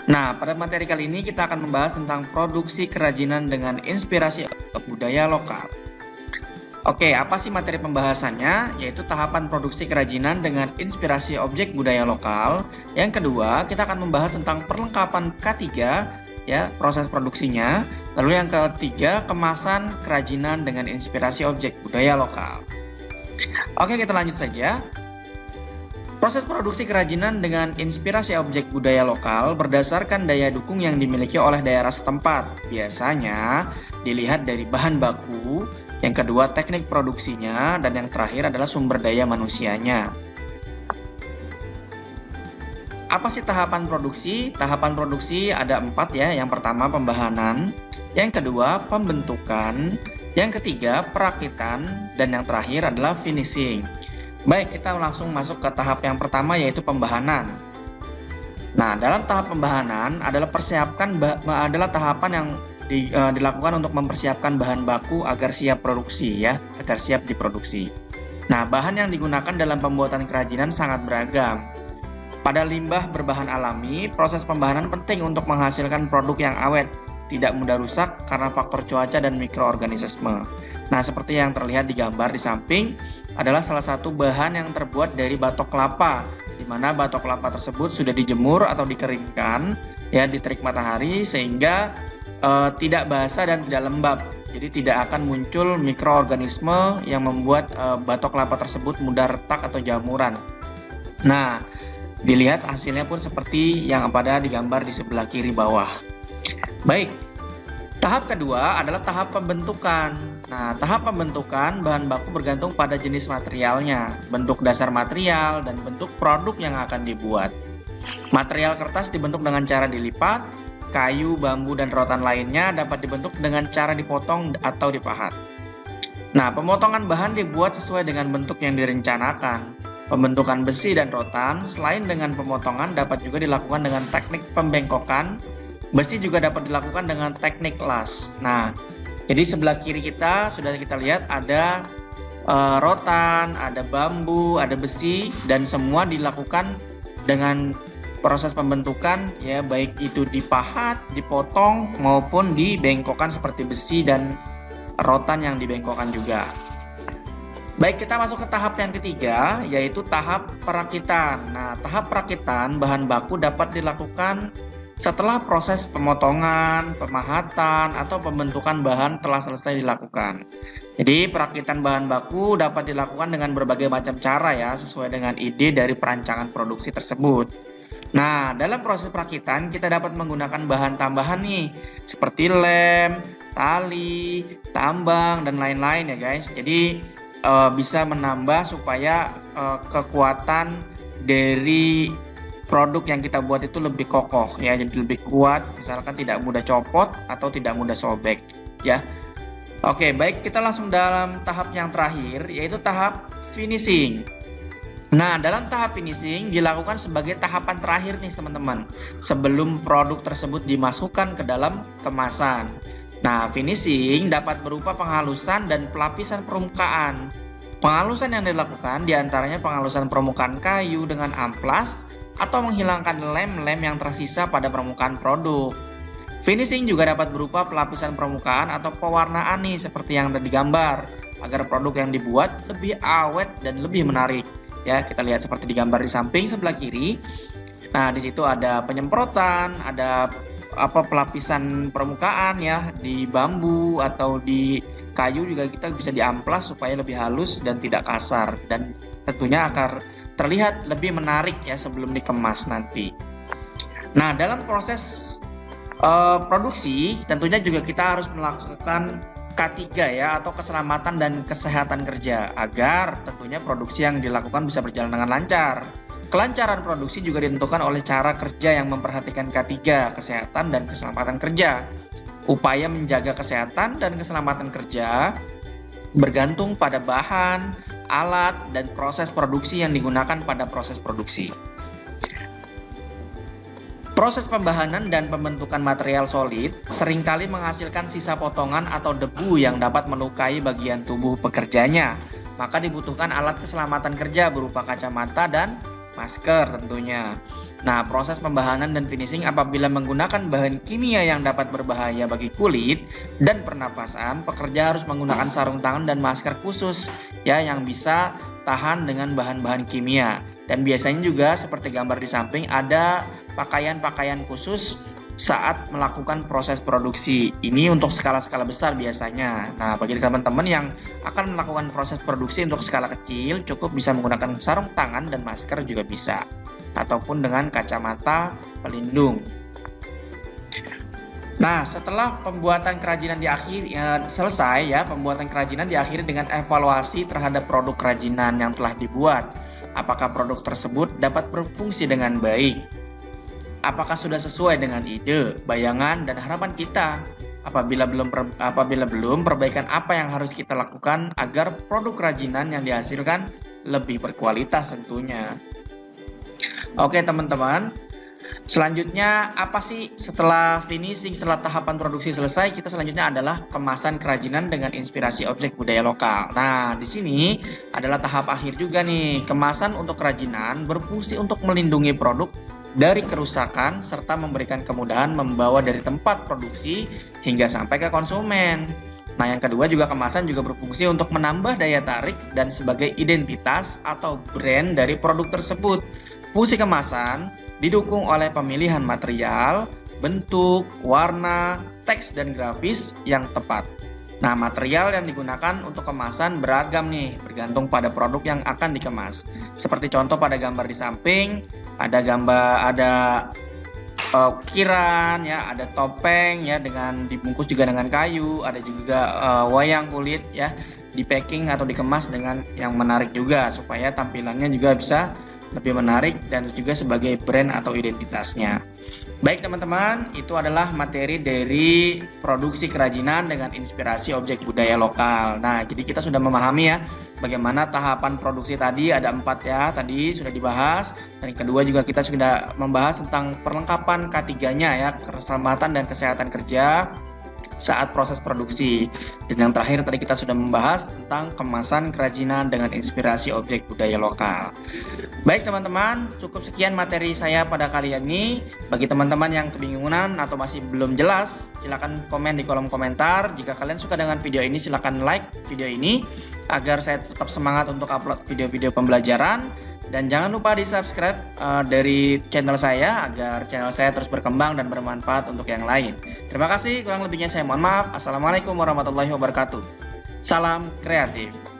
Nah, pada materi kali ini kita akan membahas tentang produksi kerajinan dengan inspirasi budaya lokal. Oke, apa sih materi pembahasannya? Yaitu tahapan produksi kerajinan dengan inspirasi objek budaya lokal. Yang kedua, kita akan membahas tentang perlengkapan K3, ya, proses produksinya. Lalu yang ketiga, kemasan kerajinan dengan inspirasi objek budaya lokal. Oke, kita lanjut saja. Proses produksi kerajinan dengan inspirasi objek budaya lokal berdasarkan daya dukung yang dimiliki oleh daerah setempat. Biasanya dilihat dari bahan baku, yang kedua teknik produksinya, dan yang terakhir adalah sumber daya manusianya. Apa sih tahapan produksi? Tahapan produksi ada 4 ya. Yang pertama pembahanan, yang kedua pembentukan, yang ketiga perakitan, dan yang terakhir adalah finishing. Baik, kita langsung masuk ke tahap yang pertama, yaitu pembahanan. Nah, dalam tahap pembahanan adalah tahapan yang dilakukan untuk mempersiapkan bahan baku agar siap produksi, ya, agar siap diproduksi. Nah, bahan yang digunakan dalam pembuatan kerajinan sangat beragam. Pada limbah berbahan alami, proses pembahanan penting untuk menghasilkan produk yang awet, tidak mudah rusak karena faktor cuaca dan mikroorganisme. Nah, seperti yang terlihat di gambar di samping, adalah salah satu bahan yang terbuat dari batok kelapa, di mana batok kelapa tersebut sudah dijemur atau dikeringkan, ya, di terik matahari sehingga tidak basah dan tidak lembab. Jadi tidak akan muncul mikroorganisme yang membuat batok kelapa tersebut mudah retak atau jamuran. Nah, dilihat hasilnya pun seperti yang ada di gambar di sebelah kiri bawah. Baik, tahap kedua adalah tahap pembentukan. Nah, tahap pembentukan bahan baku bergantung pada jenis materialnya, bentuk dasar material, dan bentuk produk yang akan dibuat. Material kertas dibentuk dengan cara dilipat, kayu, bambu, dan rotan lainnya dapat dibentuk dengan cara dipotong atau dipahat. Nah, pemotongan bahan dibuat sesuai dengan bentuk yang direncanakan. Pembentukan besi dan rotan, selain dengan pemotongan, dapat juga dilakukan dengan teknik pembengkokan. Besi juga dapat dilakukan dengan teknik las. Nah, jadi sebelah kiri kita sudah kita lihat ada rotan, ada bambu, ada besi, dan semua dilakukan dengan proses pembentukan, ya, baik itu dipahat, dipotong, maupun dibengkokkan seperti besi dan rotan yang dibengkokkan juga. Baik, kita masuk ke tahap yang ketiga, yaitu tahap perakitan. Nah, tahap perakitan bahan baku dapat dilakukan setelah proses pemotongan, pemahatan, atau pembentukan bahan telah selesai dilakukan. Jadi perakitan bahan baku dapat dilakukan dengan berbagai macam cara, ya, sesuai dengan ide dari perancangan produksi tersebut. Nah, dalam proses perakitan kita dapat menggunakan bahan tambahan nih, seperti lem, tali, tambang, dan lain-lain, ya guys. Jadi bisa menambah supaya kekuatan dari produk yang kita buat itu lebih kokoh, ya, jadi lebih kuat, misalkan tidak mudah copot atau tidak mudah sobek, ya. Oke, baik, kita langsung dalam tahap yang terakhir, yaitu tahap finishing. Nah, dalam tahap finishing dilakukan sebagai tahapan terakhir nih teman-teman, sebelum produk tersebut dimasukkan ke dalam kemasan. Nah, finishing dapat berupa penghalusan dan pelapisan permukaan. Penghalusan yang dilakukan diantaranya penghalusan permukaan kayu dengan amplas, atau menghilangkan lem-lem yang tersisa pada permukaan produk. Finishing juga dapat berupa pelapisan permukaan atau pewarnaan nih, seperti yang ada di gambar, agar produk yang dibuat lebih awet dan lebih menarik. Ya, kita lihat seperti di gambar di samping sebelah kiri. Nah, di situ ada penyemprotan, ada pelapisan permukaan, ya, di bambu atau di kayu juga kita bisa diamplas supaya lebih halus dan tidak kasar, dan tentunya akan terlihat lebih menarik, ya, sebelum dikemas nanti. Nah, dalam proses produksi tentunya juga kita harus melakukan K3, ya, atau keselamatan dan kesehatan kerja, agar tentunya produksi yang dilakukan bisa berjalan dengan lancar. Kelancaran produksi juga ditentukan oleh cara kerja yang memperhatikan K3, kesehatan dan keselamatan kerja. Upaya menjaga kesehatan dan keselamatan kerja bergantung pada bahan, alat, dan proses produksi yang digunakan pada proses produksi. Proses pembahanan dan pembentukan material solid seringkali menghasilkan sisa potongan atau debu yang dapat melukai bagian tubuh pekerjanya. Maka dibutuhkan alat keselamatan kerja berupa kacamata dan masker tentunya. Nah, proses pembahanan dan finishing apabila menggunakan bahan kimia yang dapat berbahaya bagi kulit dan pernapasan, pekerja harus menggunakan sarung tangan dan masker khusus ya yang bisa tahan dengan bahan-bahan kimia. Dan biasanya juga seperti gambar di samping ada pakaian-pakaian khusus saat melakukan proses produksi. Ini untuk skala-skala besar biasanya. Nah, bagi teman-teman yang akan melakukan proses produksi untuk skala kecil, cukup bisa menggunakan sarung tangan dan masker juga bisa. Ataupun dengan kacamata pelindung. Nah, setelah pembuatan kerajinan selesai ya, pembuatan kerajinan diakhiri dengan evaluasi terhadap produk kerajinan yang telah dibuat. Apakah produk tersebut dapat berfungsi dengan baik? Apakah sudah sesuai dengan ide, bayangan, dan harapan kita? Apabila belum, perbaikan apa yang harus kita lakukan agar produk kerajinan yang dihasilkan lebih berkualitas tentunya. Oke teman-teman, selanjutnya apa sih setelah finishing, setelah tahapan produksi selesai, kita selanjutnya adalah kemasan kerajinan dengan inspirasi objek budaya lokal. Nah, di sini adalah tahap akhir juga nih. Kemasan untuk kerajinan berfungsi untuk melindungi produk dari kerusakan serta memberikan kemudahan membawa dari tempat produksi hingga sampai ke konsumen. Nah, yang kedua juga kemasan juga berfungsi untuk menambah daya tarik dan sebagai identitas atau brand dari produk tersebut. Fungsi kemasan didukung oleh pemilihan material, bentuk, warna, teks, dan grafis yang tepat. Nah, material yang digunakan untuk kemasan beragam nih, bergantung pada produk yang akan dikemas. Seperti contoh pada gambar di samping, ada ukiran ya, ada topeng ya dengan dibungkus juga dengan kayu, ada juga wayang kulit ya, di packing atau dikemas dengan yang menarik juga supaya tampilannya juga bisa lebih menarik dan juga sebagai brand atau identitasnya. Baik teman-teman, itu adalah materi dari produksi kerajinan dengan inspirasi objek budaya lokal. Nah, jadi kita sudah memahami ya bagaimana tahapan produksi tadi, ada 4 ya, tadi sudah dibahas. Dan yang kedua juga kita sudah membahas tentang perlengkapan K3-nya ya, keselamatan dan kesehatan kerja saat proses produksi. Dan yang terakhir tadi kita sudah membahas tentang kemasan kerajinan dengan inspirasi objek budaya lokal. Baik teman-teman, cukup sekian materi saya pada kali ini. Bagi teman-teman yang kebingungan atau masih belum jelas, silakan komen di kolom komentar. Jika kalian suka dengan video ini, silakan like video ini agar saya tetap semangat untuk upload video-video pembelajaran. Dan jangan lupa di subscribe dari channel saya agar channel saya terus berkembang dan bermanfaat untuk yang lain. Terima kasih, kurang lebihnya saya mohon maaf. Assalamualaikum warahmatullahi wabarakatuh. Salam kreatif.